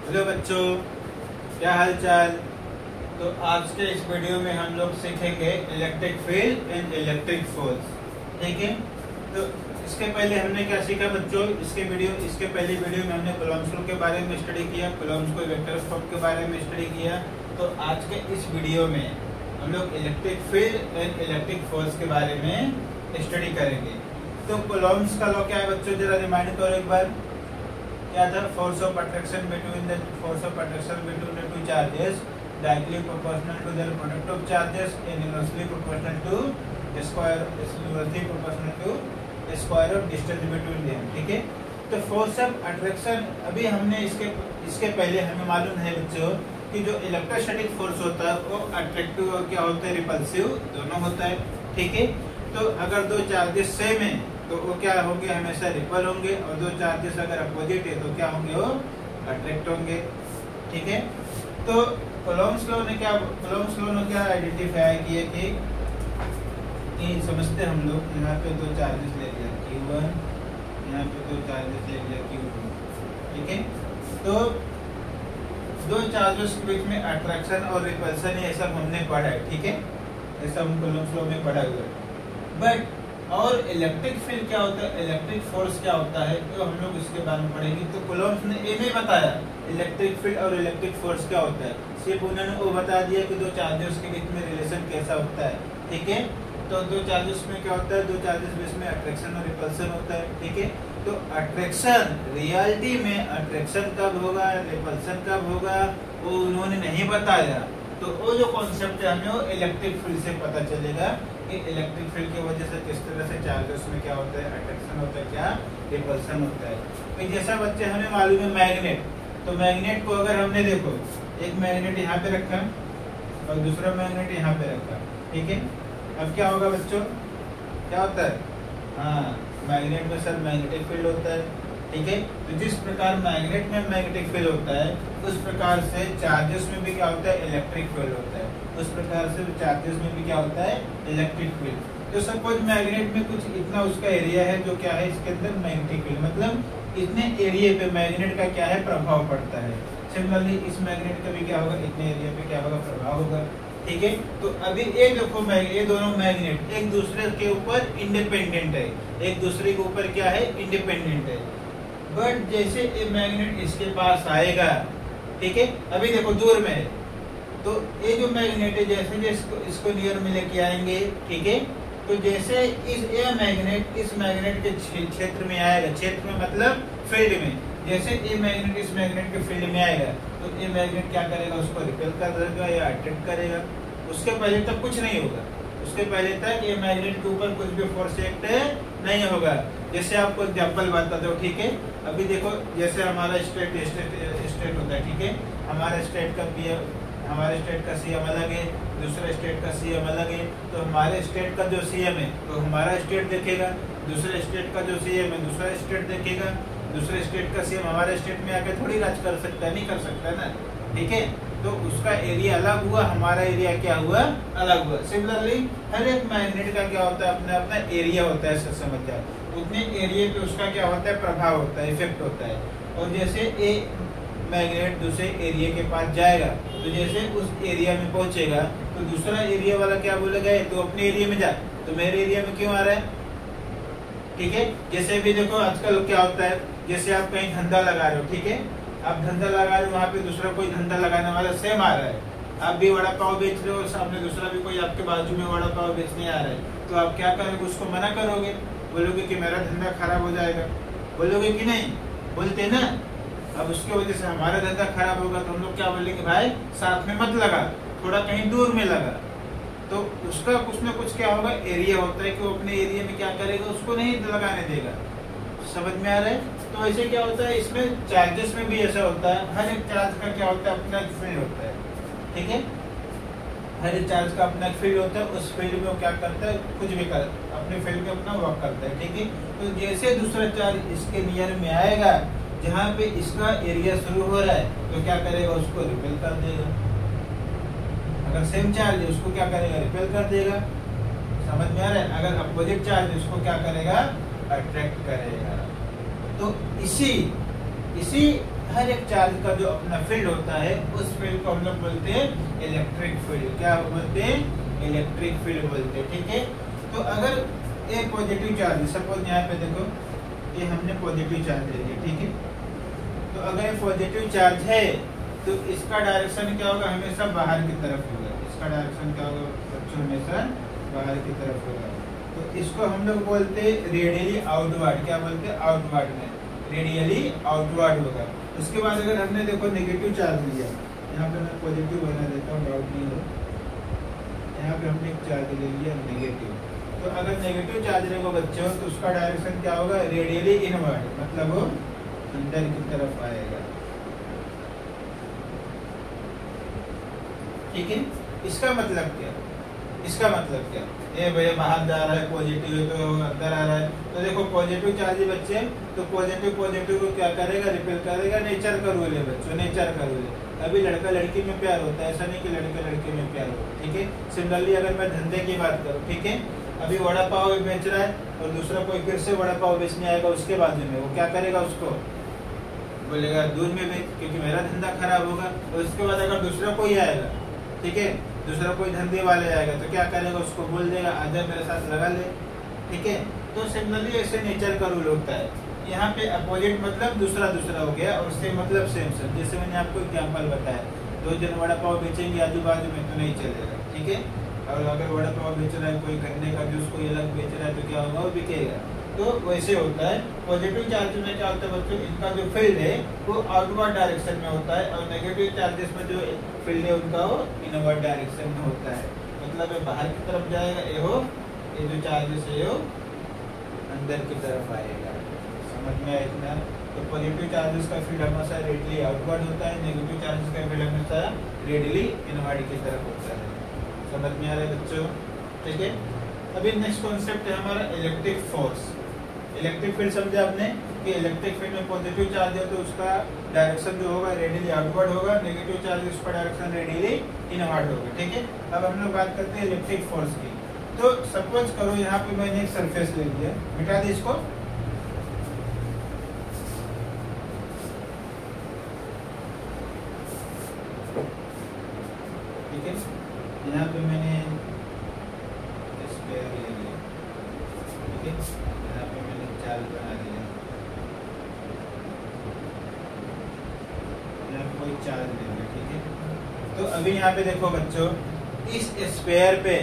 Hello बच्चों, क्या हाल चाल। तो आज के इस वीडियो में हम लोग सीखेंगे electric field and electric force. ठीक है, तो इसके पहले हमने क्या सीखा बच्चों, इसके पहले वीडियो में हमने कूलॉम्स लॉ के बारे में स्टडी किया, कूलॉम्स को वेक्टर के बारे में स्टडी किया। तो आज के इस वीडियो में हम लोग electric field and electric force के बारे में स्टडी करेंगे। तो कूलॉम्स का लॉ क्या है बच्चों, जरा रिमाइंड करो एक बार। क्या था? Force of attraction between the two charges directly proportional to the product of charges and inversely proportional to square of distance between them. ठीक है, तो फोर्स ऑफ अट्रैक्शन अभी हमने इसके पहले हमें मालूम है बच्चों कि जो इलेक्ट्रोस्टैटिक फोर्स होता है वो अट्रैक्टिव और क्या होता है, रिपल्सिव दोनों होता है। ठीक है, तो अगर दो चार्जेस सेम है तो वो क्या होंगे, हमेशा रिपल होंगे, और दो चार्जेस अगर अपोजिट है तो क्या होंगे, वो अट्रैक्ट होंगे। ठीक है, तो कूलॉम्स लॉ ने क्या आइडेंटिफाई किया कि समझते हम लोग, यहाँ पे दो चार्जेस ले लिया Q1, यहाँ पे दो चार्जेस ले लिया Q2। ठीक है, तो दो चार्जेस के बीच में अट्रैक्शन और रिपल्सन है, ऐसा हमने पढ़ा है। ठीक है, ऐसा हम कूलॉम्स लॉ में पढ़ा हुआ है। बट और इलेक्ट्रिक फील्ड क्या होता है, इलेक्ट्रिक फोर्स क्या होता है, तो हम लोग इसके बारे में पढ़ेंगे। तो कूलॉम्स ने ये नहीं बताया इलेक्ट्रिक फील्ड और इलेक्ट्रिक फोर्स क्या होता है, सिर्फ उन्होंने वो बता दिया कि दो चार्जेस के बीच में रिलेशन कैसा होता है। ठीक है, तो दो चार्जेस में क्या होता है, दो चार्जेस के बीच में अट्रैक्शन और रिपल्सन होता है। ठीक है, तो अट्रैक्शन रियलिटी में अट्रैक्शन कब होगा, रिपल्सन कब होगा, वो उन्होंने नहीं बताया। तो वो जो कॉन्सेप्ट है हमें वो इलेक्ट्रिक फील्ड से पता चलेगा कि इलेक्ट्रिक फील्ड की वजह से किस तरह से चार्जेस में क्या होता है, अट्रैक्शन होता है, क्या रिपल्सन होता है। तो जैसा बच्चे हमें मालूम है मैग्नेट, तो मैग्नेट को अगर हमने देखो, एक मैग्नेट यहाँ पे रखा और दूसरा मैग्नेट यहाँ पे रखा। ठीक है, अब क्या होगा बच्चों, क्या होता है, हाँ मैग्नेट में सर मैग्नेटिक फील्ड होता है। ठीक है, तो जिस प्रकार मैग्नेट में मैग्नेटिक फील्ड होता है उस प्रकार से चार्जेस में भी क्या होता है, इलेक्ट्रिक फील्ड होता है। उस प्रकार से चार्जेस में भी क्या होता है, इलेक्ट्रिक फील्ड। तो सपोज मैग्नेट में कुछ इतना उसका एरिया है जो क्या है, इसके अंदर मैग्नेटिक फील्ड, मतलब इतने एरिया पे मैग्नेट का क्या है, प्रभाव पड़ता है। सिमिलरली इस मैग्नेट का भी क्या होगा, इतने एरिया पे क्या होगा, प्रभाव होगा। ठीक है, तो अभी ये देखो ये दोनों मैग्नेट एक दूसरे के ऊपर इंडिपेंडेंट है, एक दूसरे के ऊपर क्या है, इंडिपेंडेंट है। बट जैसे ये मैग्नेट इसके पास आएगा, ठीक है, अभी देखो दूर में है, तो ये जो मैग्नेट है जैसे इसको नियर में लेके आएंगे। ठीक है, तो जैसे ये मैग्नेट इस मैग्नेट के क्षेत्र में आएगा, क्षेत्र में मतलब फील्ड में, जैसे ये मैग्नेट इस मैग्नेट के फील्ड में आएगा तो ये मैग्नेट क्या करेगा, उसको रिपेल कर देगा या अट्रैक्ट करेगा। उसके पहले तक कुछ नहीं होगा, उसके पहले तक ये मैग्नेट के ऊपर कुछ भी फोर्स एक्ट नहीं होगा। जैसे आपको एग्जाम्पल बताता हूँ। ठीक है, अभी देखो जैसे हमारा स्टेट होता है। ठीक है, हमारे स्टेट का सीएम अलग है, दूसरे स्टेट का सीएम अलग है। तो हमारे स्टेट का जो सीएम है तो हमारा स्टेट देखेगा, दूसरे स्टेट का जो सीएम है दूसरा स्टेट देखेगा। दूसरे स्टेट का सीएम हमारे स्टेट में आके थोड़ी राज कर सकता है, नहीं कर सकता ना। ठीक है, तो उसका एरिया अलग हुआ, हमारा एरिया क्या हुआ, अलग हुआ। सिमिलरली हर एक मैग्नेट का क्या होता है, अपना अपना एरिया होता है, समझ जाए। उतने एरिया पे उसका क्या होता है, प्रभाव होता है, इफेक्ट होता है। और जैसे एक मैग्नेट दूसरे एरिया के पास जाएगा तो जैसे उस एरिया में पहुंचेगा तो दूसरा एरिया वाला क्या बोलेगा, तो अपने एरिया में जा, तो मेरे एरिया में क्यों आ रहा है। ठीक है, जैसे भी देखो आजकल क्या होता है, जैसे आप कहीं धंधा लगा रहे हो, ठीक है, आप धंधा लगा रहे हो, वहाँ पे दूसरा कोई धंधा लगाने वाला सेम आ रहा है। आप भी वड़ा पाव बेच रहे हो और सामने दूसरा भी कोई आपके बाजू में वड़ा पाव बेचने आ रहा है, तो आप क्या करोगे, उसको मना करोगे, बोलोगे कि मेरा धंधा खराब हो जाएगा, बोलोगे कि नहीं, बोलते ना। अब उसकी वजह से हमारा धंधा खराब होगा तो हम लोग क्या बोलेंगे, भाई साथ में मत लगा, थोड़ा कहीं दूर में लगा। तो उसका कुछ ना कुछ क्या होगा, एरिया होता है कि वो अपने एरिया में क्या करेगा, उसको नहीं लगाने देगा। समझ में आ रहा है। तो ऐसे क्या होता है, इसमें चार्जेस में भी ऐसा होता है, हर एक चार्ज का क्या होता है, अपना फील्ड होता है। ठीक है, हर एक चार्ज का अपना फील्ड होता है, उस फील्ड में वो क्या करता है, कुछ भी कर अपने फील्ड में अपना वर्क करता है। ठीक है, तो जैसे दूसरा चार्ज इसके नियर में आएगा जहाँ पे इसका एरिया शुरू हो रहा है तो क्या करेगा, उसको रिपेल कर देगा। अगर सेम चार्ज है उसको क्या करेगा, रिपेल कर देगा। समझ में आ रहा है। अगर अपोजिट चार्ज है उसको क्या करेगा, अट्रैक्ट करेगा। तो इसी हर एक चार्ज का जो अपना फील्ड होता है उस फील्ड को हम लोग बोलते हैं इलेक्ट्रिक फील्ड। क्या बोलते हैं? इलेक्ट्रिक फील्ड बोलते हैं। ठीक है, तो अगर ये पॉजिटिव चार्ज, सपोज यहाँ पे देखो ये हमने पॉजिटिव चार्ज ले लिया, ठीक है, तो अगर ये पॉजिटिव चार्ज है तो इसका डायरेक्शन क्या होगा? हमेशा बाहर की तरफ होगा। इसका डायरेक्शन क्या होगा बच्चों? हमेशा बाहर की तरफ होगा। तो इसको हम लोग बोलते हैं रेडियली आउटवर्ड। क्या बोलते हैं? आउटवर्ड में रेडियली आउटवर्ड होगा। उसके बाद अगर हमने देखो नेगेटिव चार्ज लिया, यहाँ पे मैं पॉजिटिव बना देता हूँ, डाउट नहीं हो, यहाँ पे हमने एक चार्ज ले लिया नेगेटिव, तो अगर नेगेटिव चार्ज लेगा बच्चों तो उसका डायरेक्शन क्या होगा? रेडियली इनवर्ड, मतलब वो अंदर की तरफ आएगा। ठीक है, इसका मतलब क्या? इसका मतलब क्या? ये भैया बाहर जा रहा है पॉजिटिव है तो अंदर आ रहा है, तो देखो पॉजिटिव चार्ज बच्चे, तो पॉजिटिव को क्या करेगा? रिपेल करेगा। नेचर का रूल है बच्चों, नेचर का रूल है। अभी लड़का लड़की में प्यार होता है, ऐसा नहीं कि लड़के लड़के में प्यार होता है। ठीक है, सिमिलरली अगर मैं धंधे की बात करूँ, ठीक है, अभी वड़ा पाव बेच रहा है और दूसरा कोई फिर से वड़ा पाव बेचने आएगा उसके बाजू में, वो क्या करेगा? उसको बोलेगा दूध में बेच, क्योंकि मेरा धंधा खराब होगा। और उसके बाद अगर दूसरा कोई आएगा, ठीक है, दूसरा कोई धंधे वाले आएगा तो क्या करेगा? उसको बोल देगा आजा मेरे साथ लगा ले। ठीक है, तो सिमिलरली ऐसे नेचर का रूल होता है। यहाँ पे अपोजिट मतलब दूसरा दूसरा हो गया और सेम मतलब सेम सेम। जैसे मैंने आपको एग्जांपल बताया, दो जन वड़ा पाव बेचेंगे आजू बाजू में तो नहीं चलेगा। ठीक है, और अगर वड़ा पाव बेच रहा है कोई, गन्ने का जूस कोई अलग बेच रहा है तो क्या होगा? वो बिकेगा। तो वैसे होता है। पॉजिटिव चार्ज में क्या होता है बच्चों? इनका जो फील्ड है वो आउटवर्ड डायरेक्शन में होता है और नेगेटिव चार्जेस में जो फील्ड है उनका वो इनवर्ड डायरेक्शन में होता है। मतलब ये बाहर की तरफ जाएगा, ये जो चार्जेस है वो अंदर की तरफ आएगा। समझ में आया इतना? तो पॉजिटिव चार्जेस का फील्ड हमेशा रेडियली आउटवर्ड होता है, नेगेटिव चार्जेस का फील्ड हमेशा रेडियली इनवर्ड की तरफ होता है। समझ में आ रहा है बच्चों? ठीक है, अभी नेक्स्ट कॉन्सेप्ट है हमारा इलेक्ट्रिक फोर्स। इलेक्ट्रिक फील्ड समझा आपने कि इलेक्ट्रिक फील्ड में पॉजिटिव चार्ज है तो उसका डायरेक्शन जो होगा रेडियली आउटवर्ड होगा, नेगेटिव चार्ज उसका डायरेक्शन रेडियली इनवर्ड होगा। ठीक है, अब हम लोग बात करते हैं इलेक्ट्रिक फोर्स की। तो सपोज करो यहाँ पे मैंने एक सरफेस ले लिया, मिटा दी इसको, ठीक है, यहाँ पे मैंने स्क्वायर ले लिया, ठीक है, यहाँ पे मैंने चार्ज बना दिया, यहाँ पे कोई चार्ज ले लिया। ठीक है, तो अभी यहाँ पे देखो बच्चों, इस स्फीयर पे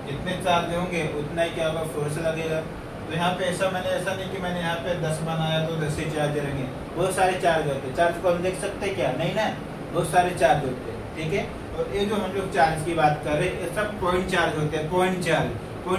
जितने चार्ज होंगे उतना ही क्या होगा? फोर्स लगेगा। तो यहाँ पे ऐसा नहीं कि मैंने यहाँ पे 10 बनाया तो 10 ही चार्ज रहेंगे, बहुत सारे चार्ज होते हैं। चार्ज को हम देख सकते हैं क्या? नहीं ना, बहुत सारे चार्ज होते हैं। ठीक है, और ये जो हम लोग चार्ज की बात कर रहे हैं ये सब पॉइंट चार्ज होते हैं। पॉइंट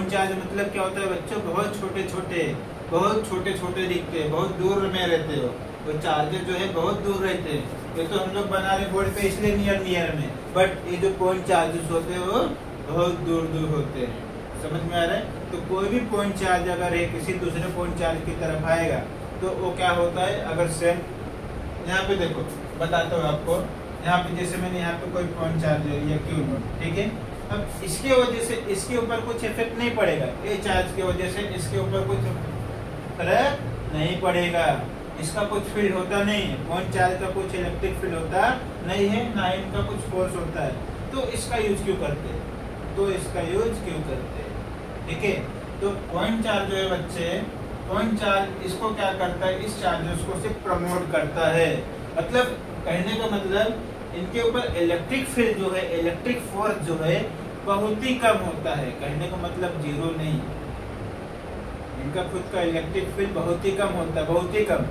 चार्ज मतलब क्या होता है बच्चों? बहुत छोटे छोटे दिखते हैं, बहुत दूर में रहते हो। तो चार्जेस जो है बहुत दूर रहते हैं। ये तो हम लोग बना रहे बोर्ड पे इसलिए नियर में, बट ये जो पॉइंट चार्जेस होते हैं वो बहुत दूर होते हैं। समझ में आ रहा है? तो कोई भी पॉइंट चार्ज अगर है किसी दूसरे पॉइंट चार्ज की तरफ आएगा तो वो क्या होता है? अगर सेम, यहाँ पे देखो बताता हूँ आपको, यहाँ पे जैसे मैंने यहाँ पे कोई पॉइंट चार्ज ले लिया Q नोट, ठीक है, अब इसके वजह से इसके ऊपर कुछ इफेक्ट नहीं पड़ेगा, ये चार्ज की वजह से इसके ऊपर कुछ फर्क नहीं पड़ेगा, इसका कुछ फील्ड होता नहीं है, पॉइंट चार्ज का कुछ इलेक्ट्रिक फील्ड होता नहीं है, ना इनका कुछ फोर्स होता है। तो इसका यूज क्यों करते हैं? ठीक है, तो पॉइंट चार्ज जो है बच्चे, पॉइंट चार्ज इसको क्या करता है? इस चार्जेस को सिर्फ प्रमोट करता है। मतलब कहने का मतलब इनके ऊपर इलेक्ट्रिक फील्ड जो है, इलेक्ट्रिक फोर्स जो है बहुत ही कम होता है। कहने का मतलब जीरो नहीं, इनका खुद का इलेक्ट्रिक फील्ड बहुत ही कम होता है, बहुत ही कम,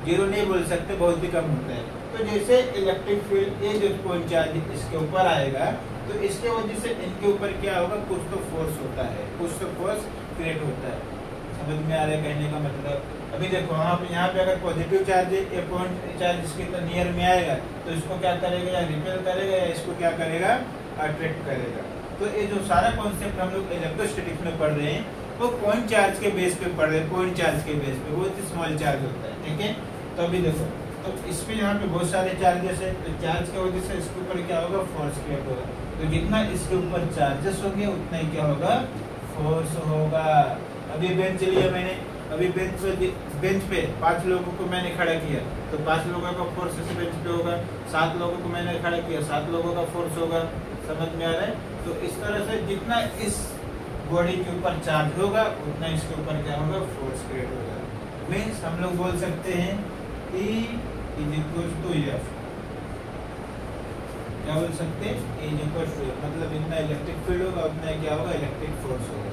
जीरो नहीं बोल सकते, बहुत ही कम होता है। तो जैसे इलेक्ट्रिक फील्ड ये जो पॉइंट चार्ज इसके ऊपर आएगा तो इसके वजह से इनके ऊपर क्या होगा? कुछ तो फोर्स होता है, कुछ तो फोर्स क्रिएट होता है। समझ में आ रहा है कहने का मतलब? अभी देखो यहाँ पे अगर पॉजिटिव चार्ज है, ये पॉइंट चार्ज इसके नियर में आएगा तो इसको क्या करेगा? या रिपेल करेगा या इसको क्या करेगा? अट्रैक्ट करेगा। तो ये जो सारा कॉन्सेप्ट हम लोग इलेक्ट्रोस्टैटिक्स में पढ़ रहे हैं वो पॉइंट चार्ज के बेस पे पढ़ रहे हैं, पॉइंट चार्ज के बेस पे, बहुत ही स्मॉल चार्ज होता है। ठीक है, तो अभी देखो, तो इस पे यहाँ पे बहुत सारे चार्जेस है, तो चार्ज की वजह से इसके ऊपर क्या होगा? फोर्स क्रिएट होगा। तो जितना इसके ऊपर चार्जेस होंगे उतना ही क्या होगा? फोर्स होगा। अभी बेंच लिया मैंने, अभी बेंच पे 5 लोगों को मैंने खड़ा किया तो 5 लोगों का फोर्स इस बेंच पे होगा, 7 लोगों को मैंने खड़ा किया 7 लोगों का फोर्स होगा। समझ में आ रहा है? तो इस तरह से जितना इस बॉडी के ऊपर चार्ज होगा उतना इसके ऊपर क्या होगा, फोर्स क्रिएट होगा। मीन्स हम लोग बोल सकते हैं E is equal to F। क्या बोल सकते हैं? E is equal to F, मतलब इतना इलेक्ट्रिक फील्ड होगा उतना क्या होगा, इलेक्ट्रिक फोर्स होगा।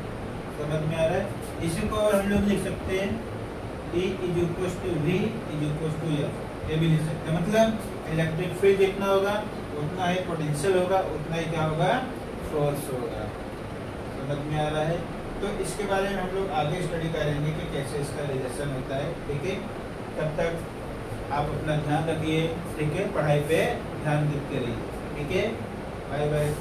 समझ में आ रहा है? इसी को और हम लोग लिख सकते हैं E is equal to V is equal to F, ये भी लिख सकते हैं। मतलब इलेक्ट्रिक फील्ड जितना होगा उतना ही पोटेंशियल होगा, उतना ही क्या होगा, फोर्स होगा। समझ में आ रहा है? तो इसके बारे में हम लोग आगे स्टडी करेंगे कि कैसे इसका रिलेशन होता है। ठीक है, तब तक आप अपना ध्यान रखिए। ठीक है, पढ़ाई पे ध्यान देते रहिए। ठीक है, बाय बाय।